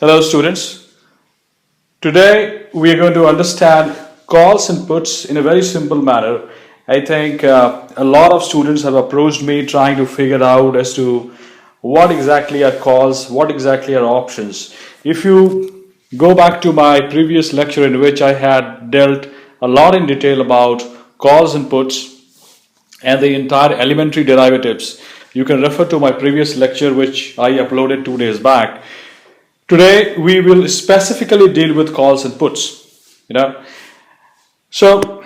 Hello students. Today we are going to understand calls and puts in a very simple manner. I think a lot of students have approached me trying to figure out as to what exactly are calls, what exactly are options. If you go back to my previous lecture in which I had dealt a lot in detail about calls and puts and the entire elementary derivatives, you can refer to my previous lecture which I uploaded 2 days back. Today we will specifically deal with calls and puts. So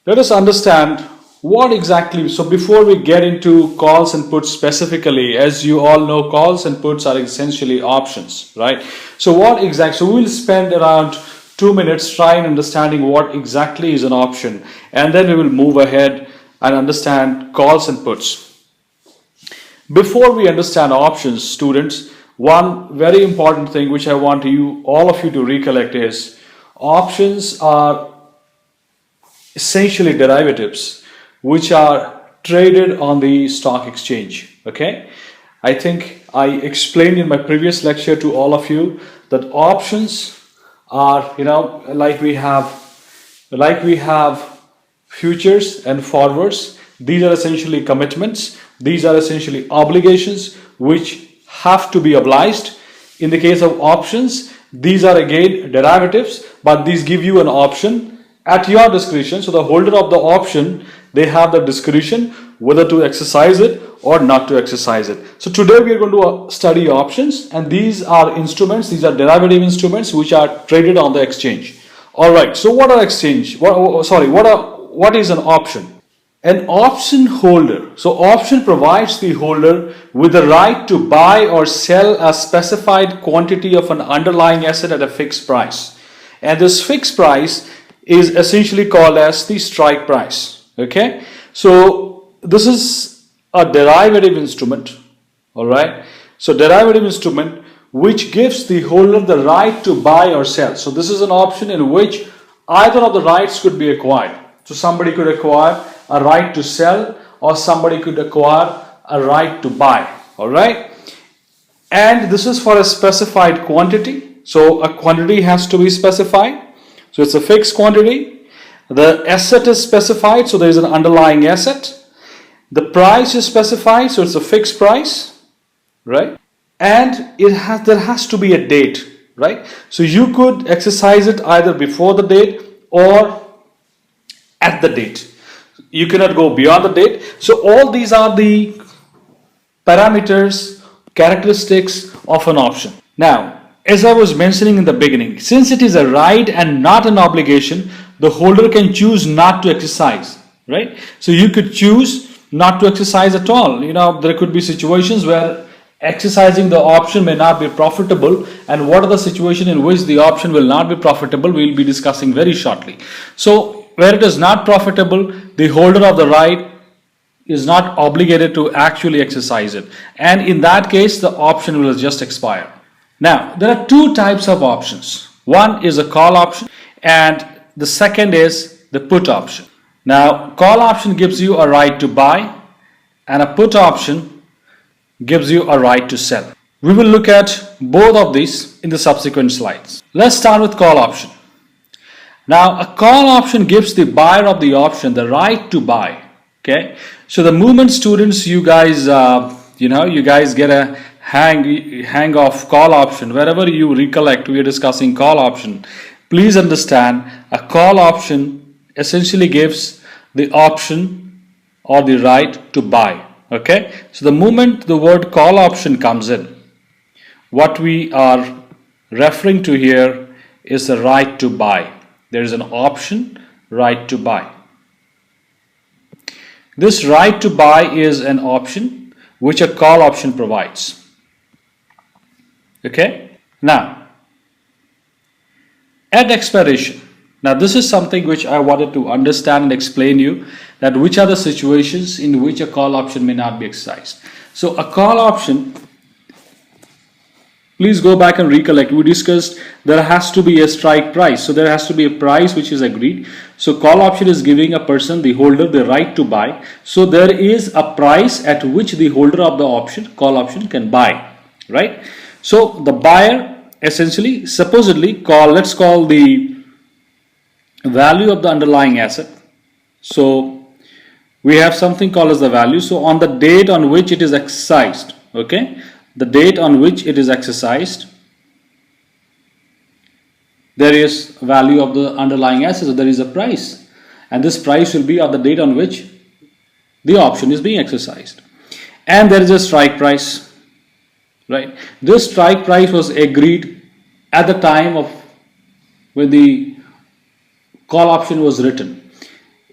let us understand what exactly. So before we get into calls and puts specifically, as you all know, calls and puts are essentially options, right? So what exactly? So we will spend around 2 minutes trying understanding what exactly is an option, and then we will move ahead and understand calls and puts. Before we understand options, students, one very important thing which I want all of you to recollect is options are essentially derivatives which are traded on the stock exchange. Okay, I think I explained in my previous lecture to all of you that options are, like we have futures and forwards. These are essentially commitments. These are essentially obligations which have to be obliged. In the case of options, these are again derivatives, but these give you an option at your discretion. So the holder of the option, they have the discretion whether to exercise it or not to exercise it. So today we are going to study options, and these are instruments, these are derivative instruments which are traded on the exchange. All right, so what are exchange? What is an option? An option holder. So option provides the holder with the right to buy or sell a specified quantity of an underlying asset at a fixed price. And this fixed price is essentially called as the strike price. Okay. So this is a derivative instrument. All right. So derivative instrument which gives the holder the right to buy or sell. So this is an option in which either of the rights could be acquired. So somebody could acquire a right to sell, or somebody could acquire a right to buy. All right, and this is for a specified quantity. So a quantity has to be specified. So it's a fixed quantity. The asset is specified. So there is an underlying asset. The price is specified. So it's a fixed price, right? And there has to be a date, right? So you could exercise it either before the date or at the date. You cannot go beyond the date. So all these are the parameters, characteristics of an option. Now, as I was mentioning in the beginning, since it is a right and not an obligation, the holder can choose not to exercise, right? So you could choose not to exercise at all. There could be situations where exercising the option may not be profitable, and what are the situations in which the option will not be profitable, we will be discussing very shortly. So where it is not profitable, the holder of the right is not obligated to actually exercise it, and in that case the option will just expire. Now there are two types of options. One is a call option and the second is the put option. Now call option gives you a right to buy and a put option gives you a right to sell. We will look at both of these in the subsequent slides. Let's start with call option. Now a call option gives the buyer of the option the right to buy. Okay, so the moment students, you guys get a hang of call option, wherever you recollect we are discussing call option, please understand a call option essentially gives the option or the right to buy. Okay, so the moment the word call option comes in, what we are referring to here is the right to buy. There is an option, right to buy. This right to buy is an option which a call option provides. Okay, now at expiration. Now this is something which I wanted to understand and explain you, that which are the situations in which a call option may not be exercised. So a call option, please go back and recollect, we discussed there has to be a strike price. So there has to be a price which is agreed. So call option is giving a person, the holder, the right to buy. So there is a price at which the holder of the option, call option, can buy, right? So the buyer essentially, supposedly, let's call the value of the underlying asset. So we have something called as the value. So on the date on which it is exercised, okay, the date on which it is exercised, there is value of the underlying asset. So there is a price, and this price will be on the date on which the option is being exercised. And there is a strike price, right? This strike price was agreed at the time of when the call option was written.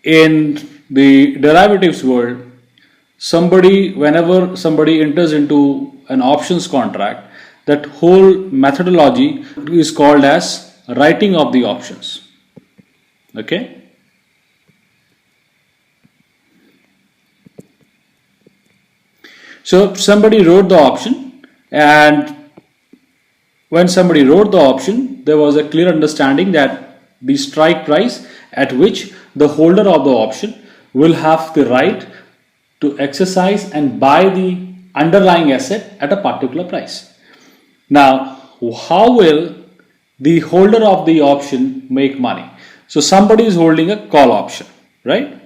In the derivatives world, whenever somebody enters into an options contract, that whole methodology is called as writing of the options. Okay. So somebody wrote the option, and when somebody wrote the option, there was a clear understanding that the strike price at which the holder of the option will have the right to exercise and buy the underlying asset at a particular price. Now, how will the holder of the option make money? So somebody is holding a call option, right?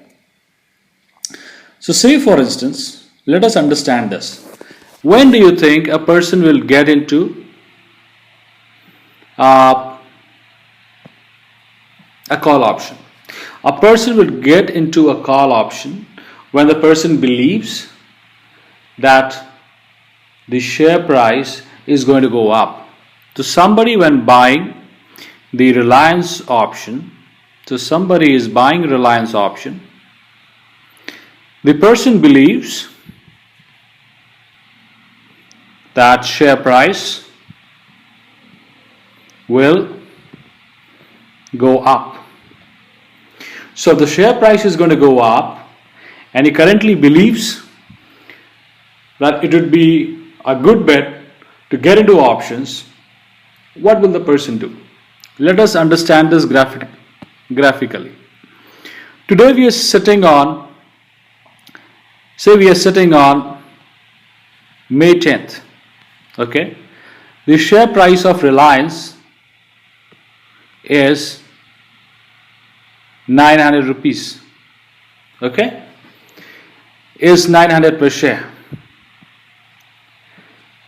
So say for instance, let us understand this. When do you think a person will get into a call option? A person will get into a call option when the person believes that the share price is going to go up. So somebody when buying the Reliance option, somebody is buying Reliance option, the person believes that share price will go up. So the share price is going to go up, and he currently believes that it would be a good bet to get into options. What will the person do? Let us understand this graphically. Today we are sitting on May 10th. Okay, the share price of Reliance is 900 rupees. Okay, is 900 per share.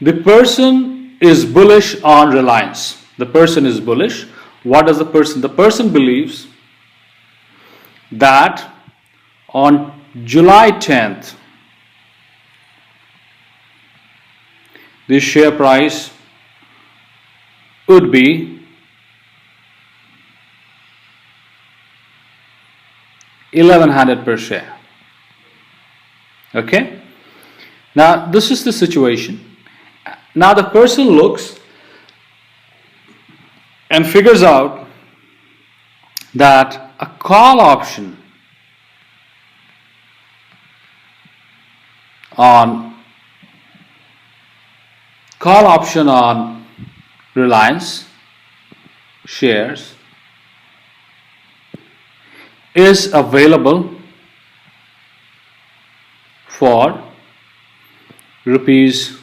The person is bullish on Reliance. The person is bullish. What does the person? The person believes that on July 10th, the share price would be 1100 per share. Okay, now this is the situation. Now the person looks and figures out that a call option on Reliance shares is available for rupees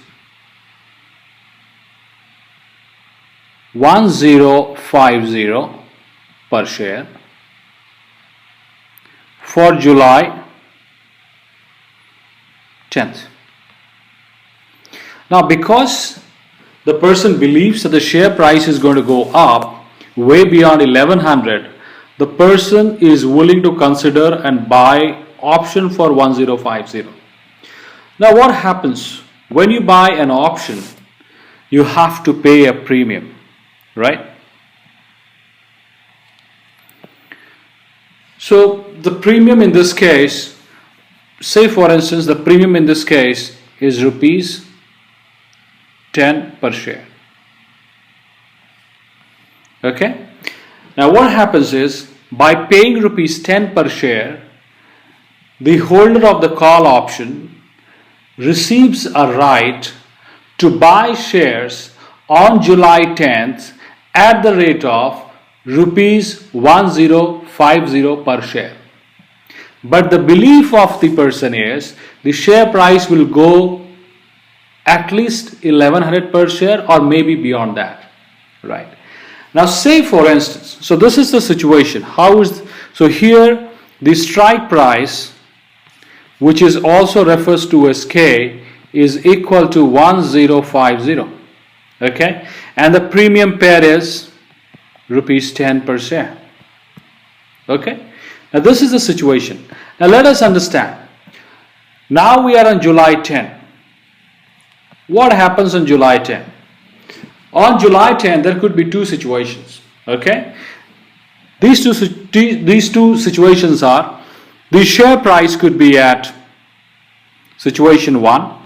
1050 per share for July 10th. Now, because the person believes that the share price is going to go up way beyond 1100, the person is willing to consider and buy option for 1050. Now, what happens when you buy an option? You have to pay a premium, right? So the premium in this case, say for instance, the premium in this case is rupees 10 per share. Okay. Now what happens is, by paying rupees 10 per share, the holder of the call option receives a right to buy shares on July 10th at the rate of rupees 1050 per share. But the belief of the person is the share price will go at least 1100 per share or maybe beyond that. right? Now say for instance, so this is the situation. So here the strike price, which is also refers to as K, is equal to 1050, okay, and the premium pair is rupees 10 per share, okay. Now this is the situation. Now let us understand. Now we are on July 10. What happens on July 10? On July 10 there could be two situations, okay. These two situations are, the share price could be at situation 1,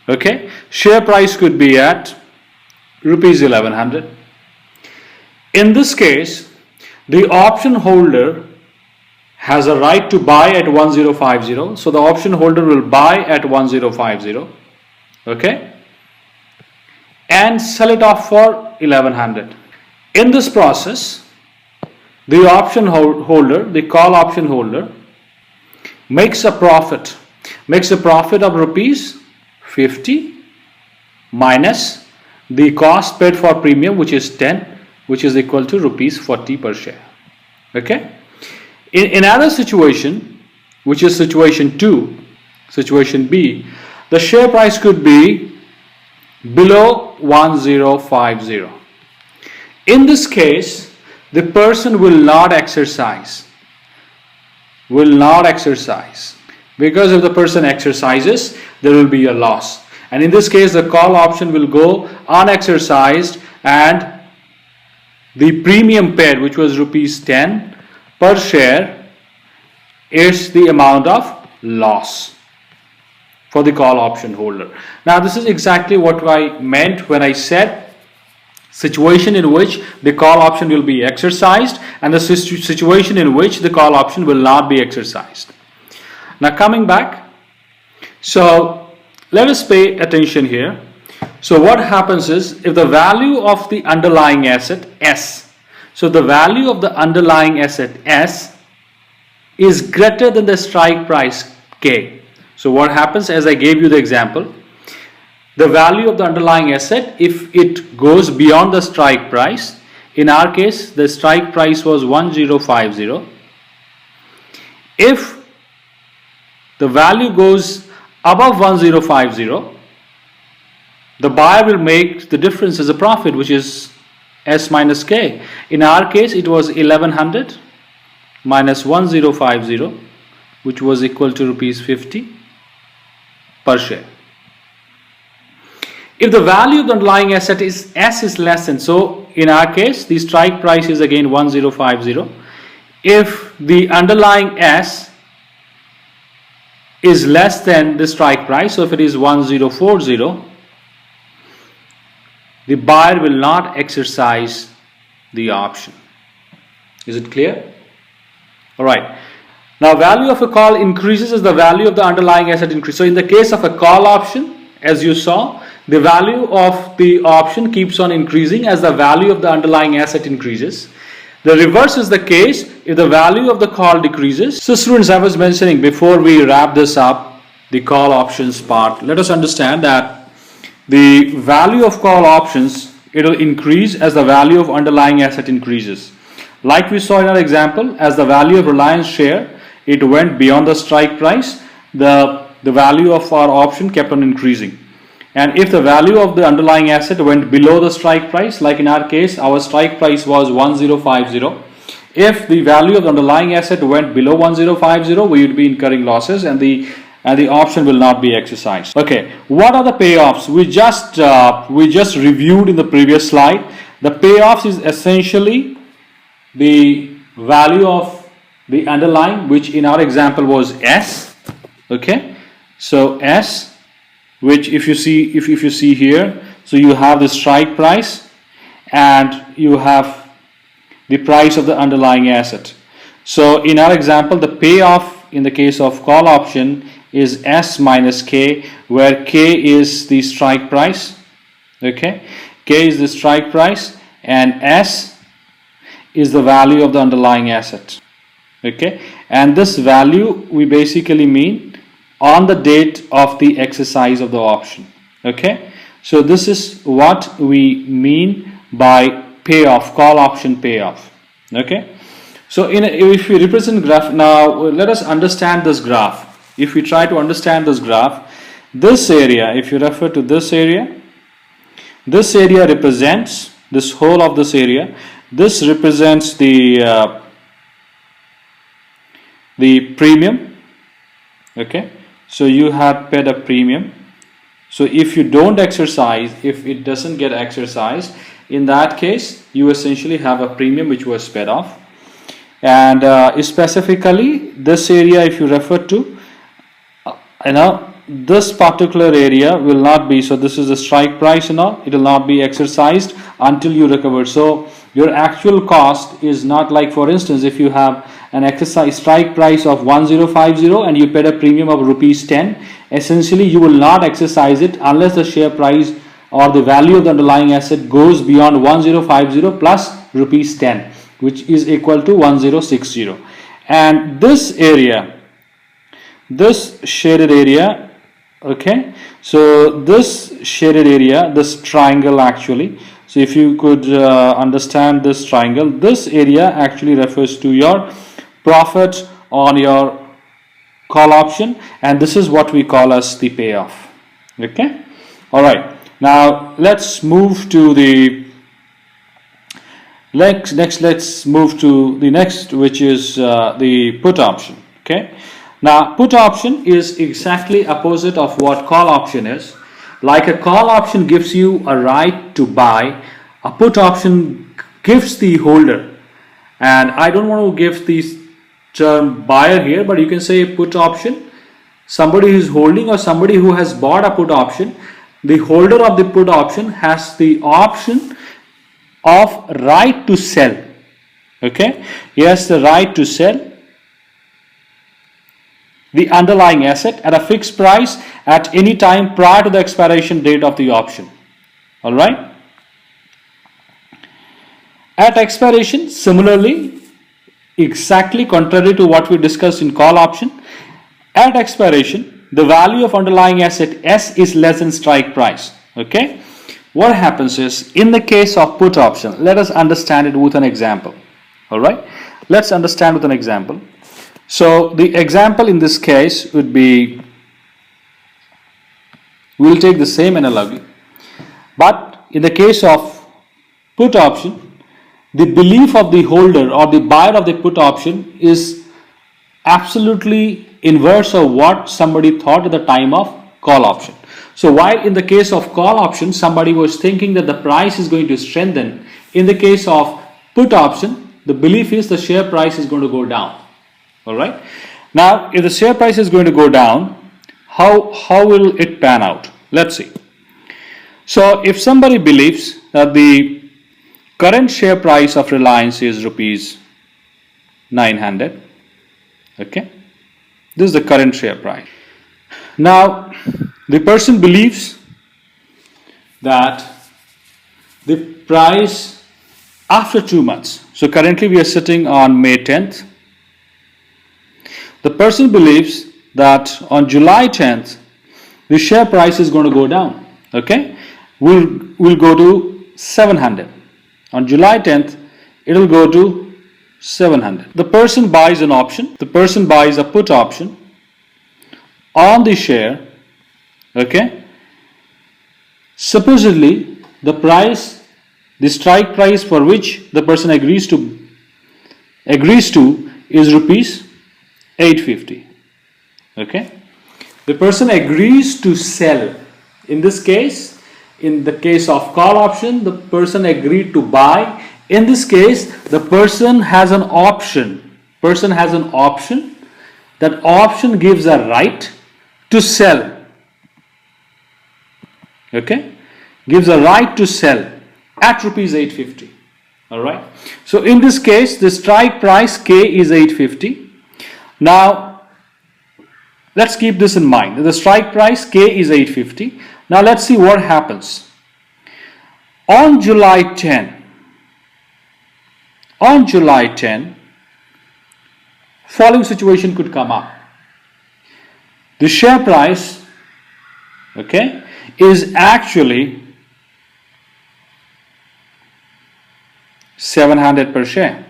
okay. Share price could be at rupees 1100. In this case, the option holder has a right to buy at 1050, so the option holder will buy at 1050, okay, and sell it off for 1100. In this process, the option holder, the call option holder, makes a profit of rupees 50 minus the cost paid for premium, which is 10, which is equal to rupees 40 per share, okay. In another situation, which is situation 2, situation B, the share price could be below 1050. In this case, the person will not exercise, because if the person exercises, there will be a loss, and in this case the call option will go unexercised, and the premium paid, which was rupees 10 per share, is the amount of loss for the call option holder. Now this is exactly what I meant when I said situation in which the call option will be exercised and the situation in which the call option will not be exercised. Now coming back, so let us pay attention here. So what happens is, if the value of the underlying asset S, so the value of the underlying asset S is greater than the strike price K. So what happens, as I gave you the example, the value of the underlying asset, if it goes beyond the strike price, in our case the strike price was 1050, if the value goes above 1050, the buyer will make the difference as a profit, which is S minus K. In our case it was 1100 minus 1050, which was equal to rupees 50 per share. If the value of the underlying asset is S is less than, so in our case the strike price is again 1050. If the underlying S is less than the strike price, so if it is 1040, the buyer will not exercise the option. Is it clear? Alright. Now value of a call increases as the value of the underlying asset increases. So in the case of a call option, as you saw, the value of the option keeps on increasing as the value of the underlying asset increases. The reverse is the case if the value of the call decreases. So students, I was mentioning before we wrap this up, the call options part, let us understand that the value of call options, it will increase as the value of underlying asset increases. Like we saw in our example, as the value of Reliance share, it went beyond the strike price, the value of our option kept on increasing. And if the value of the underlying asset went below the strike price, like in our case, our strike price was 1050. If the value of the underlying asset went below 1050, we would be incurring losses, and the option will not be exercised. Okay, what are the payoffs? We just reviewed in the previous slide. The payoffs is essentially the value of the underlying, which in our example was S. Okay, so S, which if you see here, so you have the strike price and you have the price of the underlying asset. So in our example, the payoff in the case of call option is S minus K, where K is the strike price. Okay, K is the strike price and S is the value of the underlying asset. Okay, and this value we basically mean on the date of the exercise of the option. Okay, So this is what we mean by payoff, call option payoff. Okay. So if we represent graph, now let us understand this graph. If we try to understand this graph, this area, if you refer to this area represents this whole of this area. This represents the premium. Okay, so you have paid a premium. So if you don't exercise, if it doesn't get exercised, in that case you essentially have a premium which was paid off. And specifically this area, if you refer to, this particular area will not be, so this is the strike price, it will not be exercised until you recover. So your actual cost is not like, for instance, if you have an exercise strike price of 1050 and you paid a premium of rupees 10, essentially you will not exercise it unless the share price or the value of the underlying asset goes beyond 1050 plus rupees 10, which is equal to 1060. And this area, this shaded area, okay, so this shaded area, this triangle actually, so if you could understand this triangle, this area actually refers to your profit on your call option, and this is what we call as the payoff. Okay, all right, now let's move to the let's move to the next, which is the put option. Okay, now put option is exactly opposite of what call option is. Like a call option gives you a right to buy, a put option gives the holder, and I don't want to give this term buyer here, but you can say put option, somebody who is holding or somebody who has bought a put option. The holder of the put option has the option of right to sell. Okay, he has the right to sell the underlying asset at a fixed price at any time prior to the expiration date of the option. All right, at expiration, similarly, exactly contrary to what we discussed in call option, at expiration the value of underlying asset S is less than strike price. Okay, what happens is, in the case of put option, let us understand it with an example. All right, let's understand with an example. So the example in this case would be, we'll take the same analogy, but in the case of put option, the belief of the holder or the buyer of the put option is absolutely inverse of what somebody thought at the time of call option. So while in the case of call option somebody was thinking that the price is going to strengthen, in the case of put option the belief is the share price is going to go down. All right, now if the share price is going to go down, how will it pan out? Let's see. So if somebody believes that the current share price of Reliance is rupees 900, okay, this is the current share price. Now the person believes that the price after 2 months, so currently we are sitting on May 10th, the person believes that on July 10th the share price is going to go down. Okay, we'll go to 700. On July 10th it will go to 700. The person buys an option, the person buys a put option on the share. Okay, supposedly the price, the strike price for which the person agrees to is rupees 850. Okay, the person agrees to sell. In this case, in the case of call option, the person agreed to buy. In this case, the person has an option. That option gives a right to sell. Okay, gives a right to sell at rupees 850. All right, so in this case the strike price K is 850. Now let's keep this in mind. The strike price K is 850. Now let's see what happens. On July 10, following situation could come up. The share price, okay, is actually 700 per share.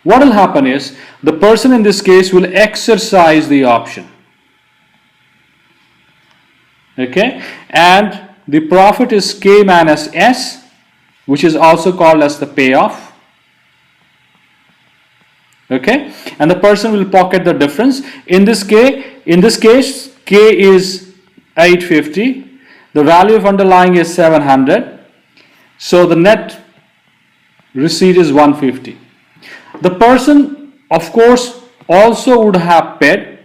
What will happen is the person in this case will exercise the option. Okay, and the profit is K minus S, which is also called as the payoff. Okay, and the person will pocket the difference. In this case, K is 850. The value of underlying is 700. So the net receipt is 150. The person, of course, also would have paid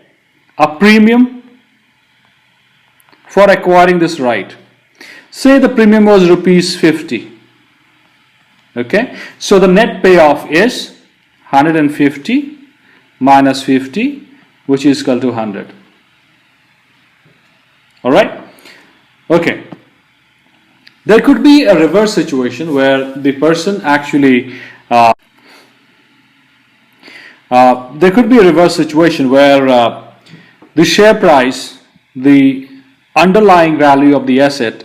a premium for acquiring this right. Say the premium was rupees 50. Okay, so the net payoff is 150 minus 50, which is equal to 100. All right. Okay. There could be a reverse situation where the person actually there could be a reverse situation where the share price, the underlying value of the asset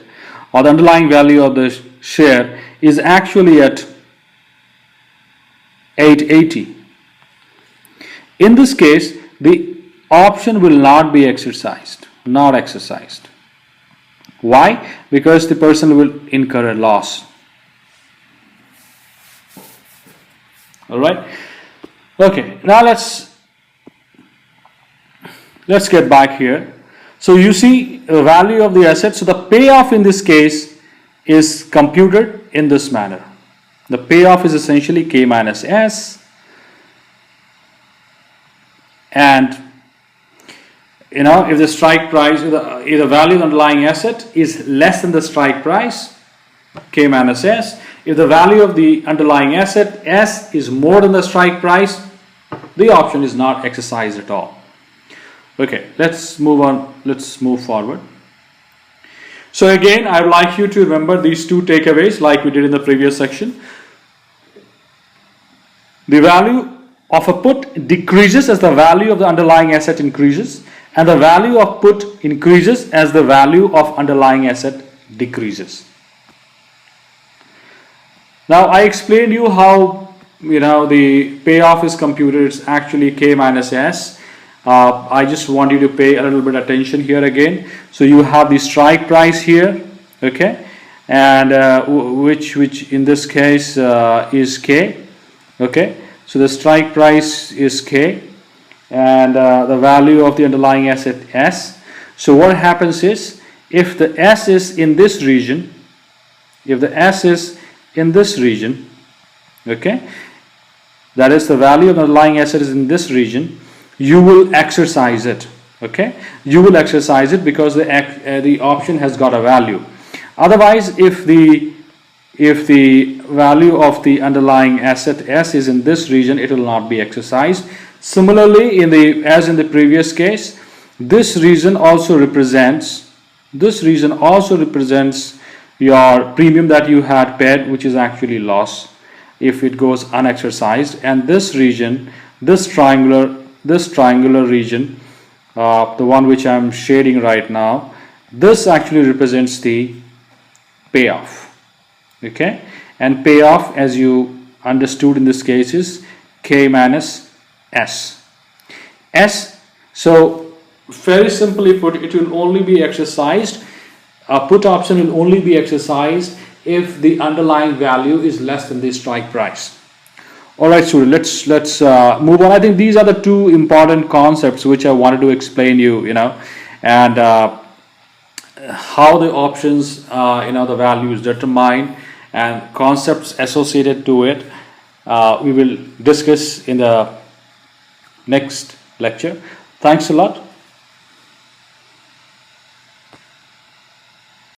or the underlying value of the share is actually at 880. In this case, the option will not be exercised, not exercised. Why? Because the person will incur a loss. All right. Okay. Now let's get back here. So you see the value of the asset. So the payoff in this case is computed in this manner. The payoff is essentially K minus S, and if the strike price, if the value of the underlying asset is less than the strike price, K minus S. If the value of the underlying asset S is more than the strike price, the option is not exercised at all. Okay, let's move on. Let's move forward. So again, I would like you to remember these two takeaways like we did in the previous section. The value of a put decreases as the value of the underlying asset increases, and the value of put increases as the value of underlying asset decreases. Now I explained you how the payoff is computed. It's actually K minus S. I just want you to pay a little bit attention here again. So you have the strike price here, okay, and which in this case is K, okay. So the strike price is K, and the value of the underlying asset S. So what happens is, if the S is in this region, okay, that is the value of the underlying asset is in this region, you will exercise it. Okay, you will exercise it because the option has got a value. Otherwise, if the value of the underlying asset S is in this region, it will not be exercised. Similarly, as in the previous case, this region also represents your premium that you had paid, which is actually loss if it goes unexercised. And this region, this triangular region, the one which I am shading right now, this actually represents the payoff. Okay, and payoff, as you understood in this case, is K minus S. So very simply put, it will only be exercised. A put option will only be exercised if the underlying value is less than the strike price. All right, students, let's move on. I think these are the two important concepts which I wanted to explain and how the options, the values determined, and concepts associated to it, we will discuss in the next lecture. Thanks a lot.